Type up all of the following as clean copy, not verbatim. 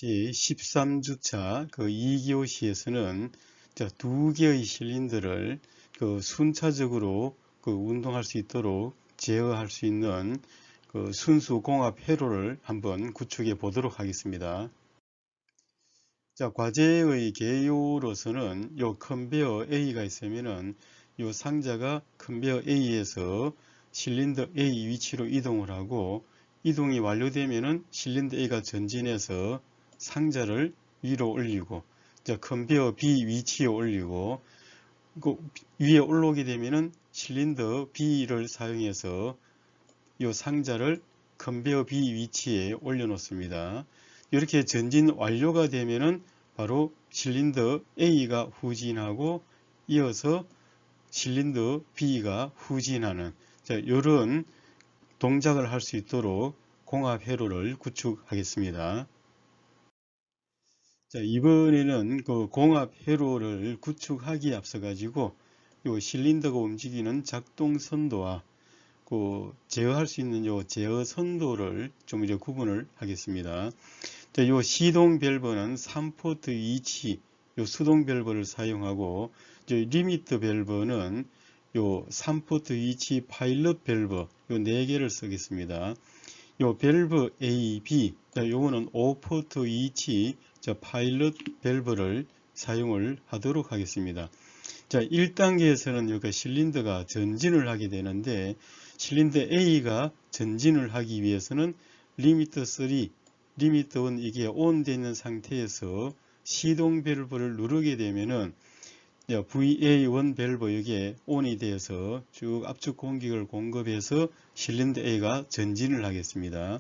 제13주차 그 2교시에서는 두 개의 실린더를 순차적으로 운동할 수 있도록 제어할 수 있는 순수 공합 회로를 한번 구축해 보도록 하겠습니다. 과제의 개요로서는 요 컨베어 A가 있으면은 요 상자가 컨베어 A에서 실린더 A 위치로 이동을 하고, 이동이 완료되면은 실린더 A가 전진해서 상자를 위로 올리고, 컨베어 B 위치에 올리고, 위에 올라오게 되면은 실린더 B를 사용해서 이 상자를 컨베어 B 위치에 올려 놓습니다. 이렇게 전진 완료가 되면은 바로 실린더 A가 후진하고 이어서 실린더 B가 후진하는 이런 동작을 할 수 있도록 공합 회로를 구축하겠습니다. 이번에는 그 공합 회로를 구축하기에 앞서 가지고 요 실린더가 움직이는 작동 선도와 제어할 수 있는 요 제어 선도를 좀 이제 구분을 하겠습니다. 요 시동 밸브는 3포트 위치 요 수동 밸브를 사용하고, 리미터 밸브는 요 3포트 위치 파일럿 밸브 요 4개를 쓰겠습니다. 요 밸브 A, B, 요거는 5포트 위치 파일럿 밸브를 사용을 하도록 하겠습니다. 1단계에서는 여기 실린더가 전진을 하게 되는데, 실린더 A가 전진을 하기 위해서는 리미터 3, 리미터 1 이게 온 되어 있는 상태에서 시동 밸브를 누르게 되면은 VA1 밸브 이게 온이 되어서 쭉 압축 공기를 공급해서 실린더 A가 전진을 하겠습니다.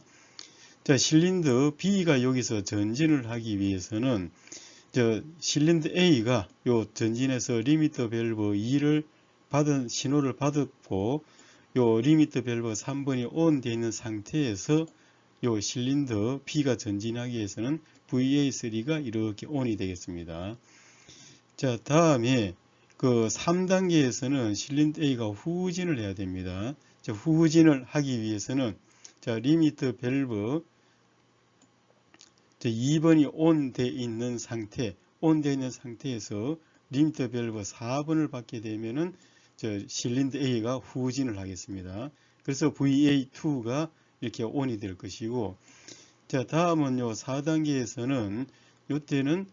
실린더 B가 여기서 전진을 하기 위해서는 실린더 A가 요 전진해서 리미터 밸브 2를 받은 신호를 받았고, 요 리미터 밸브 3번이 온 되어 있는 상태에서 요 실린더 B가 전진하기 위해서는 VA3가 이렇게 온이 되겠습니다. 다음에 3단계에서는 실린더 A가 후진을 해야 됩니다. 후진을 하기 위해서는 리미터 밸브 2번이 온 되어 있는 상태, 온 되어 있는 상태에서 리미터 밸브 4번을 받게 되면은 실린더 A가 후진을 하겠습니다. 그래서 VA2가 이렇게 온이 될 것이고, 다음은 요 4단계에서는 요때는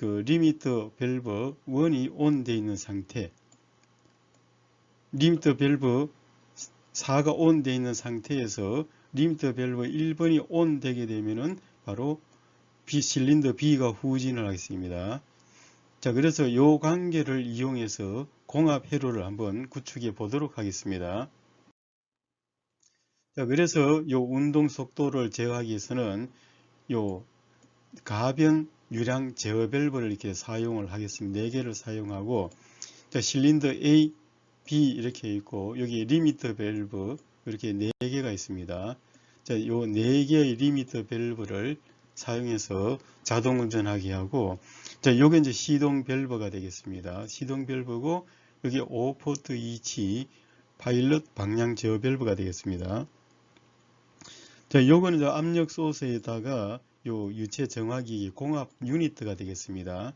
리미터 밸브 1이 온 되어 있는 상태, 리미터 밸브 4가 온 되어 있는 상태에서 리미터 밸브 1번이 온 되게 되면은 바로 실린더 B가 후진을 하겠습니다. 그래서 이 관계를 이용해서 공합 회로를 한번 구축해 보도록 하겠습니다. 그래서 이 운동 속도를 제어하기 위해서는 이 가변 유량 제어 밸브를 이렇게 사용을 하겠습니다. 4개를 사용하고, 실린더 A, B 이렇게 있고, 여기 리미터 밸브 이렇게 4개가 있습니다. 이 4개의 리미터 밸브를 사용해서 자동 운전하게 하고, 요게 이제 시동 밸브가 되겠습니다. 시동 밸브고, 여기 5포트 위치 파일럿 방향 제어 밸브가 되겠습니다. 요거는 압력 소스에다가 요 유체 정화기 공합 유니트가 되겠습니다.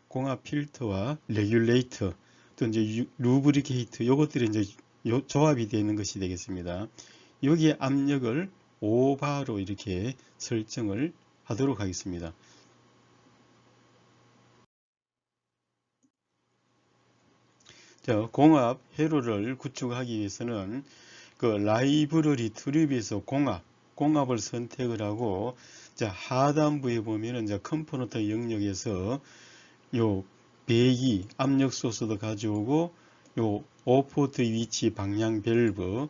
공합 필터와 레귤레이터, 또 이제 루브리케이트, 요것들이 이제 조합이 되어 있는 것이 되겠습니다. 여기에 압력을 5바로 이렇게 설정을 하도록 하겠습니다. 공합 회로를 구축하기 위해서는 라이브러리 트립에서 공합을 선택을 하고, 하단부에 보면은 컴포넌트 영역에서 요 배기 압력 소스도 가져오고, 요 5포트 위치 방향 밸브,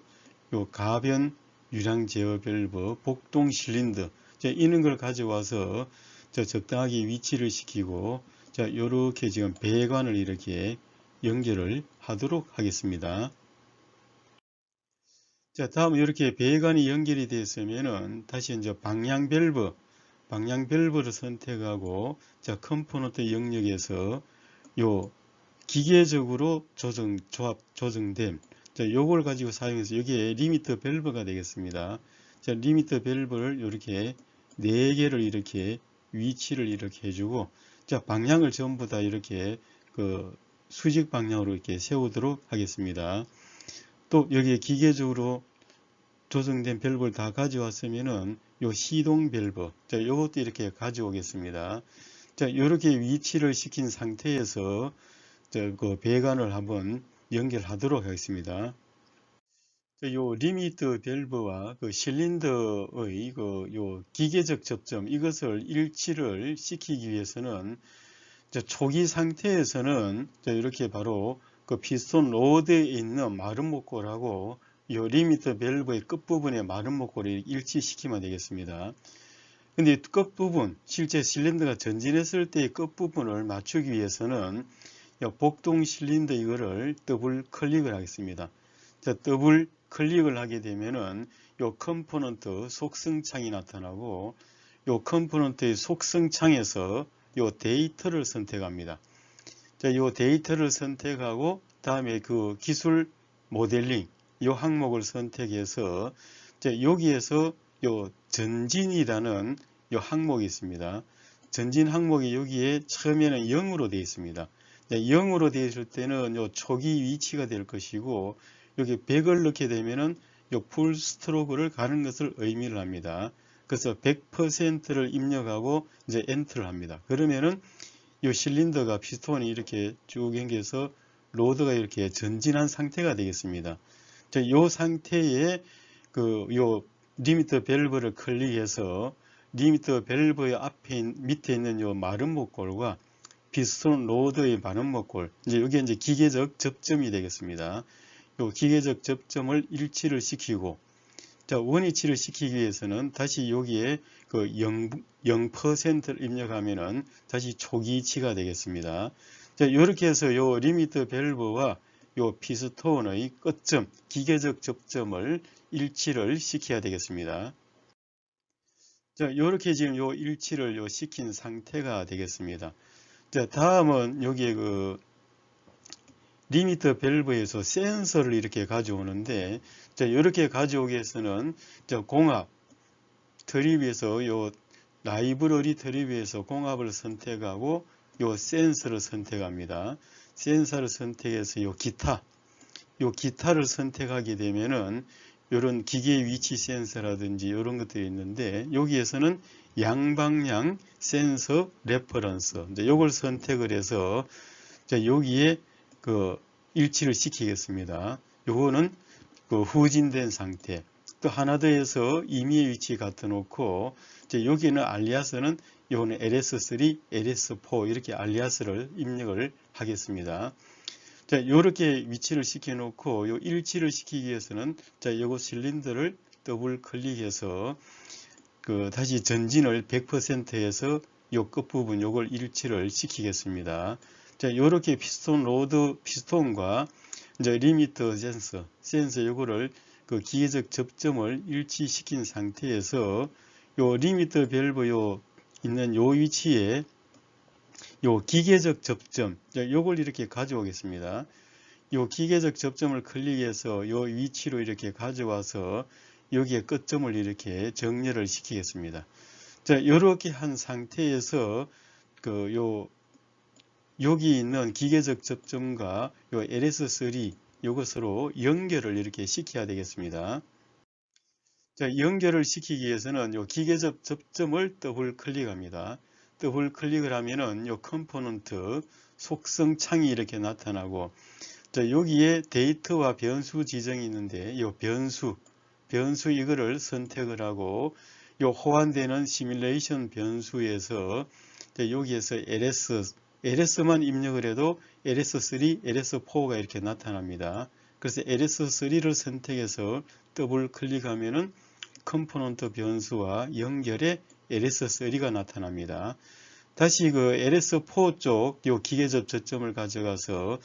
요 가변 유량 제어 밸브, 복동 실린더, 이런 걸 가져와서 적당하게 위치를 시키고, 요렇게 지금 배관을 이렇게 연결을 하도록 하겠습니다. 다음 이렇게 배관이 연결이 되었으면은 다시 이제 방향 밸브를 선택하고, 컴포넌트 영역에서 요 기계적으로 조정됨, 요걸 가지고 사용해서 여기에 리미터 밸브가 되겠습니다. 리미터 밸브를 이렇게 4개를 이렇게 위치를 이렇게 해주고, 자, 방향을 전부 다 이렇게 그 수직 방향으로 이렇게 세우도록 하겠습니다. 또 여기에 기계적으로 조성된 밸브를 다 가져왔으면은 요 시동 밸브, 자, 요것도 이렇게 가져오겠습니다. 자, 이렇게 위치를 시킨 상태에서 그 배관을 한번 연결하도록 하겠습니다. 요 리미트 밸브와 그 실린더의 요 기계적 접점, 이것을 일치를 시키기 위해서는 초기 상태에서는 이렇게 바로 그 피스톤 로드에 있는 마름 목골하고 요 리미터 밸브의 끝부분의 마름 목골을 일치시키면 되겠습니다. 근데 끝부분, 실제 실린더가 전진했을 때의 끝부분을 맞추기 위해서는 복동 실린더 이거를 더블 클릭을 하겠습니다. 자, 더블 클릭을 하게 되면은 요 컴포넌트 속성창이 나타나고, 요 컴포넌트의 속성창에서 요 데이터를 선택합니다. 자, 요 데이터를 선택하고 다음에 그 기술 모델링 요 항목을 선택해서, 자, 여기에서 요 전진이라는 요 항목이 있습니다. 전진 항목이 여기에 처음에는 0으로 되어 있습니다. 0으로 되어 있을 때는 요 초기 위치가 될 것이고, 여기 100을 넣게 되면은 요 풀 스트로크를 가는 것을 의미를 합니다. 그래서 100%를 입력하고 이제 엔터를 합니다. 그러면은 이 실린더가 피스톤이 이렇게 쭉 당겨서 로드가 이렇게 전진한 상태가 되겠습니다. 자, 이 상태에 요 리미터 밸브를 클릭해서 리미터 밸브의 밑에 있는 요 마름 목골과 피스톤 로드의 마름 목골, 이제 여기 이제 기계적 접점이 되겠습니다. 요 기계적 접점을 일치를 시키고, 자, 원위치를 시키기 위해서는 다시 여기에 그 0%를 입력하면은 다시 초기치가 되겠습니다. 자, 이렇게 해서 요 리미터 밸브와 요 피스톤의 끝점, 기계적 접점을 일치를 시켜야 되겠습니다. 자, 이렇게 지금 요 일치를 시킨 상태가 되겠습니다. 자, 다음은 여기에 그 리미터 밸브에서 센서를 이렇게 가져오는데, 자, 이렇게 가져오기 위해서는 공합 트립에서 요 라이브러리 트립에서 공합을 선택하고 요 센서를 선택합니다. 센서를 선택해서 요 기타를 선택하게 되면은 이런 기계 위치 센서라든지 이런 것들이 있는데, 여기에서는 양방향 센서 레퍼런스, 이걸 선택을 해서 여기에 그 일치를 시키겠습니다. 요거는 그 후진된 상태. 또 하나 더 해서 임의의 위치 갖다 놓고, 여기는 알리아스는 요거는 LS3, LS4 이렇게 알리아스를 입력을 하겠습니다. 자, 요렇게 위치를 시켜 놓고 요 일치를 시키기 위해서는 요거 실린더를 더블 클릭해서 다시 전진을 100%해서 요 끝부분 요걸 일치를 시키겠습니다. 자, 요렇게 피스톤과 이제 리미터 센서 요거를 그 기계적 접점을 일치시킨 상태에서 요 리미터 밸브 있는 요 위치에 요 기계적 접점, 요걸 이렇게 가져오겠습니다. 요 기계적 접점을 클릭해서 요 위치로 이렇게 가져와서 여기에 끝점을 이렇게 정렬을 시키겠습니다. 자, 이렇게 한 상태에서 여기 있는 기계적 접점과 요 LS3 이것으로 연결을 이렇게 시켜야 되겠습니다. 자, 연결을 시키기 위해서는 요 기계적 접점을 더블 클릭합니다. 더블 클릭을 하면은 요 컴포넌트 속성 창이 이렇게 나타나고, 자, 여기에 데이터와 변수 지정이 있는데 요 변수 이거를 선택을 하고, 요 호환되는 시뮬레이션 변수에서 여기에서 LS만 입력을 해도 LS3, LS4가 이렇게 나타납니다. 그래서 LS3를 선택해서 더블 클릭하면은 컴포넌트 변수와 연결에 LS3가 나타납니다. 다시 그 LS4 쪽 요 기계적 접점을 가져가서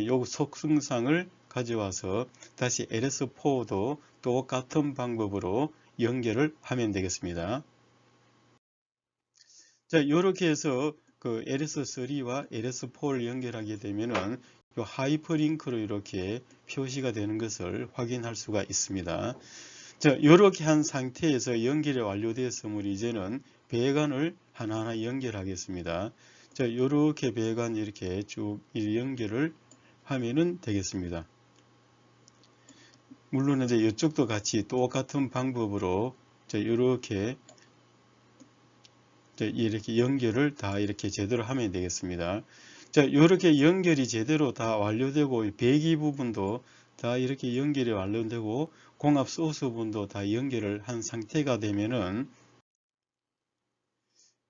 요 속성상을 가져와서 다시 LS4도 똑같은 방법으로 연결을 하면 되겠습니다. 자, 이렇게 해서 그 LS3와 LS4를 연결하게 되면은 요 하이퍼링크로 이렇게 표시가 되는 것을 확인할 수가 있습니다. 자, 이렇게 한 상태에서 연결이 완료되었으므로 이제는 배관을 하나하나 연결하겠습니다. 자, 이렇게 배관 이렇게 쭉 연결을 하면은 되겠습니다. 물론 이제 이쪽도 같이 똑같은 방법으로 이렇게 이렇게 연결을 다 이렇게 제대로 하면 되겠습니다. 자, 이렇게 연결이 제대로 다 완료되고 배기 부분도 다 이렇게 연결이 완료되고 공합 소스 부분도 다 연결을 한 상태가 되면은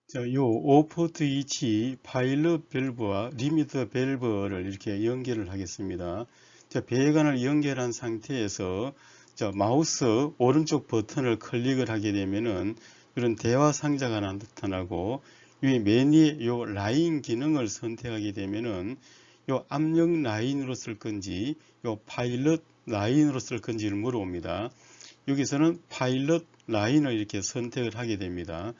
자, 요 5포트 위치 파일럿 밸브와 리미터 밸브를 이렇게 연결을 하겠습니다. 자, 배관을 연결한 상태에서 자, 마우스 오른쪽 버튼을 클릭을 하게 되면은 이런 대화 상자가 나타나고 위 메뉴에 요 라인 기능을 선택하게 되면은 요 압력 라인으로 쓸 건지 요 파일럿 라인으로 쓸 건지를 물어봅니다. 여기서는 파일럿 라인을 이렇게 선택을 하게 됩니다.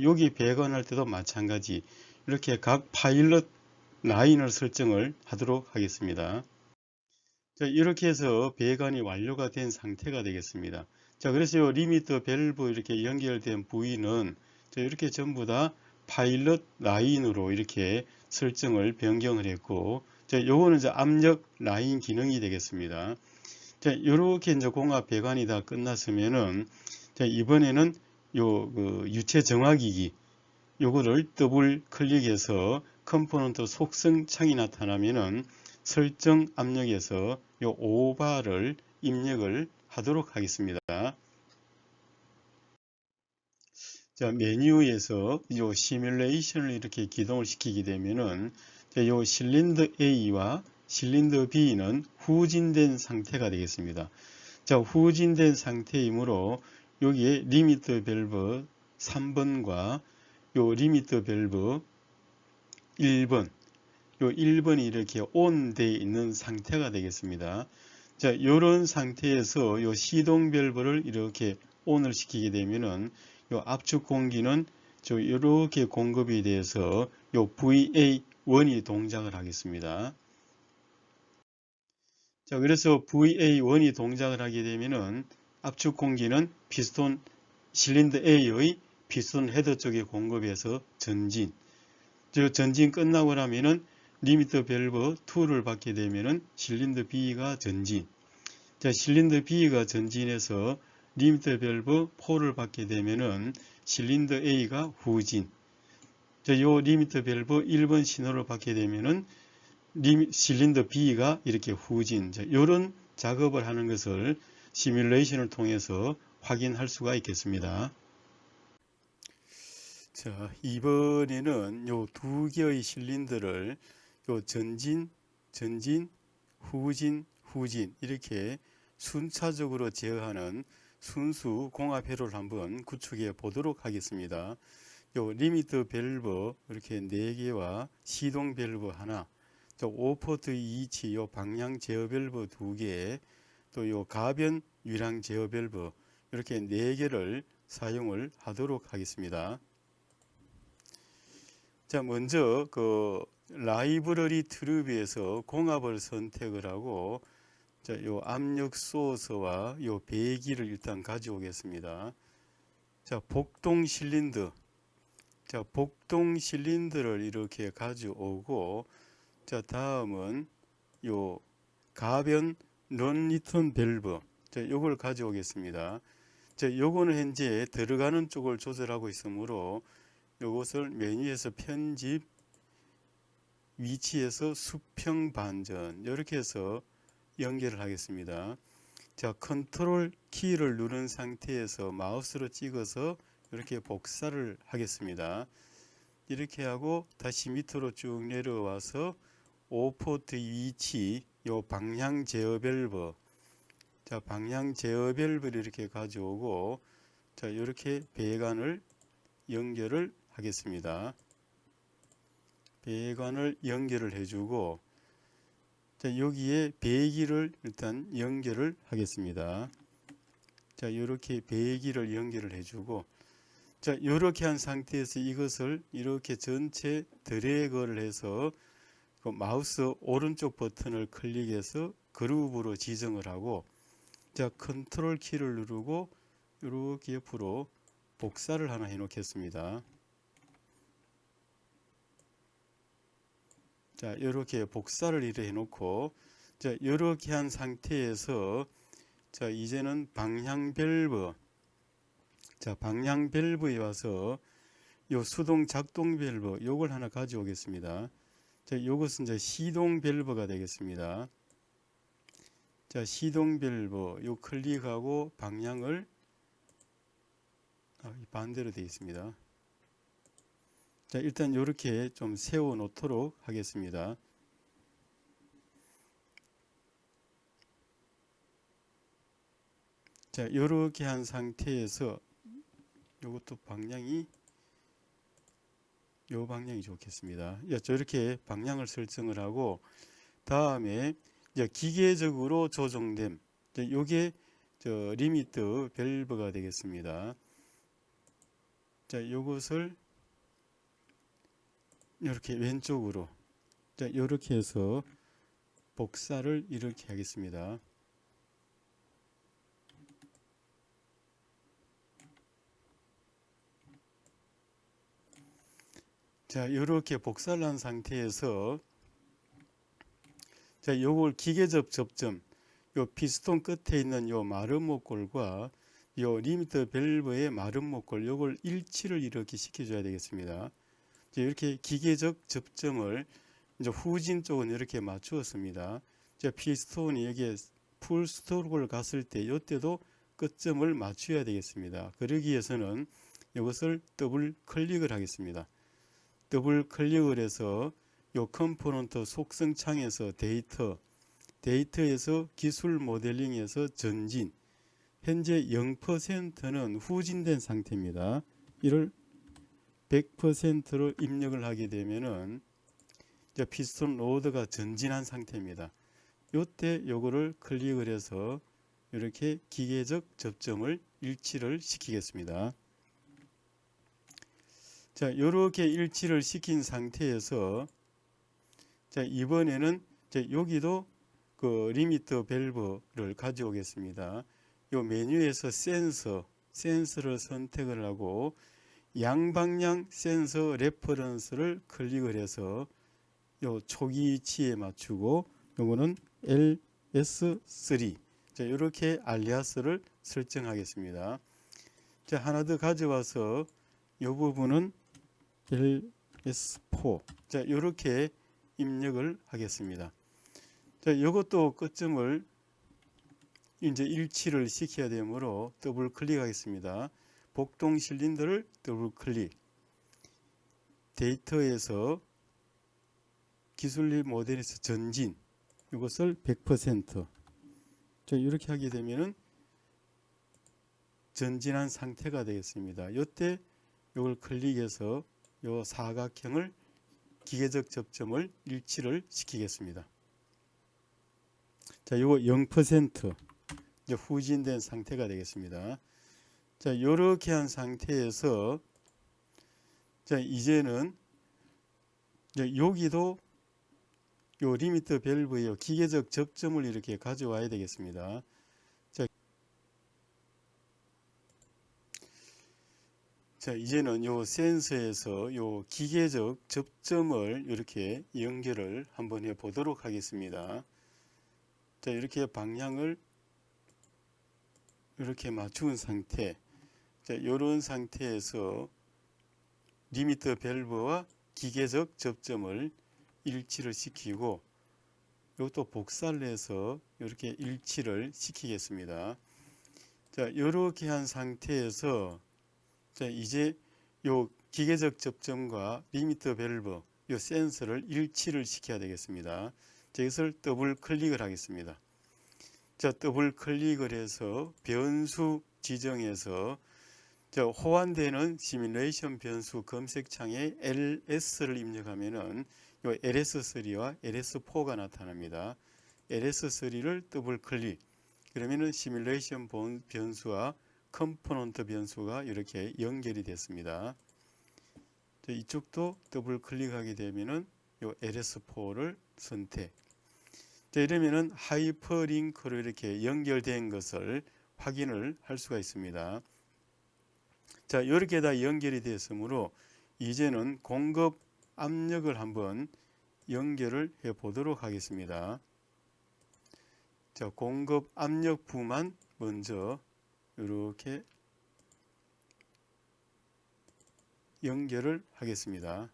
여기 배관할 때도 마찬가지 이렇게 각 파일럿 라인을 설정을 하도록 하겠습니다. 자, 이렇게 해서 배관이 완료가 된 상태가 되겠습니다. 자, 그래서 이 리미터 밸브 이렇게 연결된 부위는 자, 이렇게 전부 다 파일럿 라인으로 이렇게 설정을 변경을 했고, 자, 요거는 이제 압력 라인 기능이 되겠습니다. 자, 이렇게 이제 공합 배관이 다 끝났으면은, 자, 이번에는 요 유체 정화기기 요거를 더블 클릭해서 컴포넌트 속성 창이 나타나면은 설정 압력에서 요 5바를 입력을 하도록 하겠습니다. 자, 메뉴에서 요 시뮬레이션을 이렇게 기동을 시키게 되면은 자, 요 실린더 A와 실린더 B는 후진된 상태가 되겠습니다. 자, 후진된 상태이므로 여기에 리미터 밸브 3번과 요 리미터 밸브 1번, 요 1번이 이렇게 온 되어 있는 상태가 되겠습니다. 자, 이런 상태에서 요 시동 밸브를 이렇게 온을 시키게 되면은 요 압축 공기는 이렇게 공급이 돼서 요 VA1이 동작을 하겠습니다. 자, 그래서 VA1이 동작을 하게 되면은 압축 공기는 피스톤 실린더 A의 피스톤 헤더 쪽에 공급해서 전진. 전진 끝나고 나면은 리미터 밸브 2를 받게 되면은 실린더 B가 전진. 자, 실린더 B가 전진해서 리미터 밸브 4를 받게 되면은 실린더 A가 후진. 자, 요 리미터 밸브 1번 신호를 받게 되면은 실린더 B가 이렇게 후진. 자, 요런 작업을 하는 것을 시뮬레이션을 통해서 확인할 수가 있겠습니다. 자, 이번에는 요 두 개의 실린더를 요 전진, 후진, 이렇게 순차적으로 제어하는 순수 공합 회로를 한번 구축해 보도록 하겠습니다. 요 리미터 밸브 이렇게 4개와 시동 밸브 하나, 또 5포트 위치 요 방향 제어 밸브 2개, 또 요 가변 유량 제어 밸브 이렇게 4개를 사용을 하도록 하겠습니다. 자, 먼저 라이브러리 트루비에서 공합을 선택을 하고 자, 요 압력 소스와 요 배기를 일단 가져오겠습니다. 자, 복동 실린더. 자, 복동 실린더를 이렇게 가져오고 자, 다음은 요 가변 넌리턴 밸브. 자, 요걸 가져오겠습니다. 자, 요거는 현재 들어가는 쪽을 조절하고 있으므로 요것을 메뉴에서 편집, 위치에서 수평 반전 이렇게 해서 연결을 하겠습니다. 자, 컨트롤 키를 누른 상태에서 마우스로 찍어서 이렇게 복사를 하겠습니다. 이렇게 하고 다시 밑으로 쭉 내려와서 5포트 위치 요 방향 제어 밸브, 자, 방향 제어 밸브를 이렇게 가져오고 자, 이렇게 배관을 연결을 하겠습니다. 배관을 연결을 해주고 자, 여기에 배기를 일단 연결을 하겠습니다. 자, 이렇게 배기를 연결을 해주고 자, 이렇게 한 상태에서 이것을 이렇게 전체 드래그를 해서 그 마우스 오른쪽 버튼을 클릭해서 그룹으로 지정을 하고 자, 컨트롤 키를 누르고 이렇게 옆으로 복사를 하나 해 놓겠습니다. 자, 이렇게 복사를 이래 해 놓고, 자, 이렇게 한 상태에서, 자, 이제는 방향 밸브, 자, 방향 밸브에 와서 요 수동 작동 밸브 요걸 하나 가져오겠습니다. 자, 이것은 이제 시동 밸브가 되겠습니다. 자, 시동 밸브 요 클릭하고 방향을 반대로 되어 있습니다. 자, 일단 이렇게 좀 세워 놓도록 하겠습니다. 자, 이렇게 한 상태에서 이것도 방향이 요 방향이 좋겠습니다. 이렇게 방향을 설정을 하고, 다음에 이제 기계적으로 조정됨, 요게 저 리미트 밸브가 되겠습니다. 자, 요것을 이렇게 왼쪽으로, 자, 이렇게 해서 복사를 이렇게 하겠습니다. 자, 이렇게 복사를 한 상태에서, 자, 요걸 기계적 접점, 요 피스톤 끝에 있는 요 마름 목골과 요 리미터 밸브의 마름 목골, 요걸 일치를 이렇게 시켜줘야 되겠습니다. 자, 이렇게 기계적 접점을 이제 후진 쪽은 이렇게 맞추었습니다. 자, 피스톤이 여기에 풀 스트로크를 갔을 때 이때도 끝점을 맞춰야 되겠습니다. 그러기 위해서는 이것을 더블 클릭을 하겠습니다. 더블 클릭을 해서 요 컴포넌트 속성 창에서 데이터에서 기술 모델링에서 전진, 현재 0%는 후진된 상태입니다. 이를 100%로 입력을 하게 되면은 피스톤 로드가 전진한 상태입니다. 이때 요거를 클릭을 해서 이렇게 기계적 접점을 일치를 시키겠습니다. 자, 이렇게 일치를 시킨 상태에서, 자, 이번에는 여기도 그 리미터 밸브를 가져오겠습니다. 요 메뉴에서 센서를 선택을 하고 양방향 센서 레퍼런스를 클릭을 해서 요 초기 위치에 맞추고, 요거는 LS3, 자, 이렇게 알리아스를 설정하겠습니다. 자, 하나 더 가져와서 요 부분은 LS4, 자, 이렇게 입력을 하겠습니다. 자, 이것도 끝점을 이제 일치를 시켜야 되므로 더블 클릭하겠습니다. 복동 실린더를 더블 클릭, 데이터에서 기술리 모델에서 전진, 이것을 100%, 자, 이렇게 하게 되면은 전진한 상태가 되겠습니다. 이때 이걸 클릭해서 요 사각형을 기계적 접점을 일치를 시키겠습니다. 자, 요거 0% 이제 후진된 상태가 되겠습니다. 자, 요렇게 한 상태에서, 자, 이제는 여기도 요 리미터 밸브의 기계적 접점을 이렇게 가져와야 되겠습니다. 자, 이제는 요 센서에서 요 기계적 접점을 이렇게 연결을 한번 해 보도록 하겠습니다. 자, 이렇게 방향을 이렇게 맞춘 상태, 자, 이런 상태에서 리미터 밸브와 기계적 접점을 일치를 시키고, 이것도 복사를 해서 이렇게 일치를 시키겠습니다. 자, 이렇게 한 상태에서, 자, 이제 요 기계적 접점과 리미터 밸브, 요 센서를 일치를 시켜야 되겠습니다. 자, 이것을 더블 클릭을 하겠습니다. 자, 더블 클릭을 해서 변수 지정에서, 자, 호환되는 시뮬레이션 변수 검색창에 LS를 입력하면은 요 LS3와 LS4가 나타납니다. LS3를 더블 클릭, 그러면은 시뮬레이션 변수와 컴포넌트 변수가 이렇게 연결이 됐습니다. 자, 이쪽도 더블 클릭하게 되면은 요 LS4를 선택. 자, 이러면은 하이퍼링크로 이렇게 연결된 것을 확인을 할 수가 있습니다. 자, 이렇게 다 연결이 되었으므로 이제는 공급 압력을 한번 연결을 해 보도록 하겠습니다. 자, 공급 압력부만 먼저 이렇게 연결을 하겠습니다.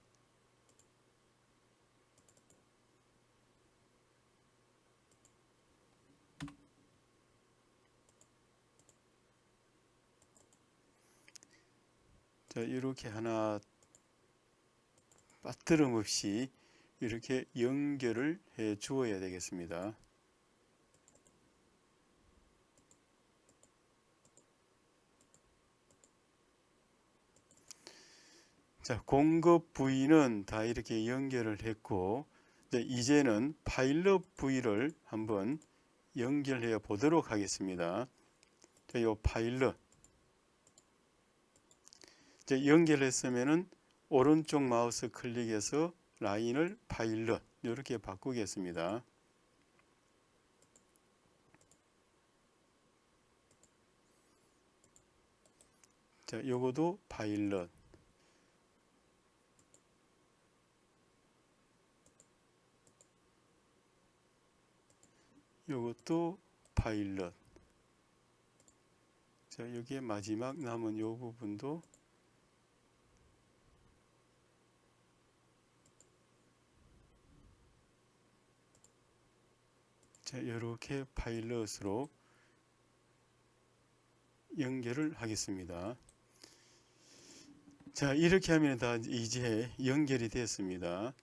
자, 이렇게 하나 빠뜨림 없이 이렇게 연결을 해 주어야 되겠습니다. 자, 공급 부위는 다 이렇게 연결을 했고, 이제는 파일럿 부위를 한번 연결해 보도록 하겠습니다. 자, 이 파일럿. 자, 연결했으면은 오른쪽 마우스 클릭해서 라인을 파일럿 이렇게 바꾸겠습니다. 자, 요거도 파일럿. 요것도 파일럿. 자, 여기에 마지막 남은 요 부분도 자, 이렇게 파일럿으로 연결을 하겠습니다. 자, 이렇게 하면 다 이제 연결이 됐습니다.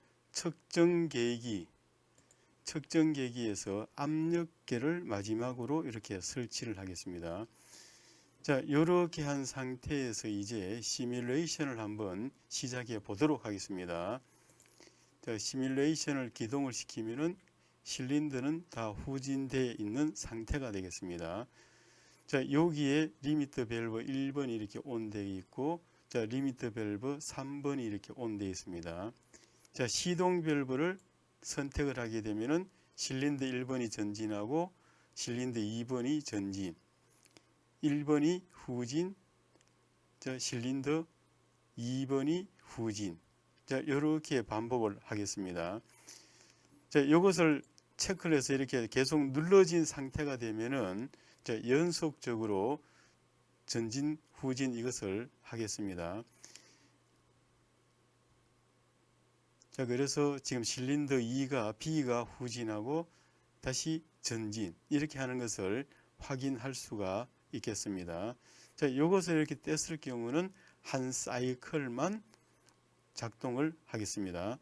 측정계기에서 압력계를 마지막으로 이렇게 설치를 하겠습니다. 자, 이렇게 한 상태에서 이제 시뮬레이션을 한번 시작해 보도록 하겠습니다. 자, 시뮬레이션을 기동을 시키면은 실린더는 다 후진되어 있는 상태가 되겠습니다. 자, 여기에 리미터 밸브 1번이 이렇게 온되어 있고, 자, 리미터 밸브 3번이 이렇게 온되어 있습니다. 자, 시동 밸브를 선택을 하게 되면은 실린더 1번이 전진하고 실린더 2번이 전진, 1번이 후진, 자, 실린더 2번이 후진. 자, 이렇게 반복을 하겠습니다. 자, 이것을 체크를 해서 이렇게 계속 눌러진 상태가 되면은 자, 연속적으로 전진, 후진 이것을 하겠습니다. 자, 그래서 지금 실린더 2가 B가 후진하고 다시 전진 이렇게 하는 것을 확인할 수가 있겠습니다. 자, 이것을 이렇게 뗐을 경우는 한 사이클만 작동을 하겠습니다.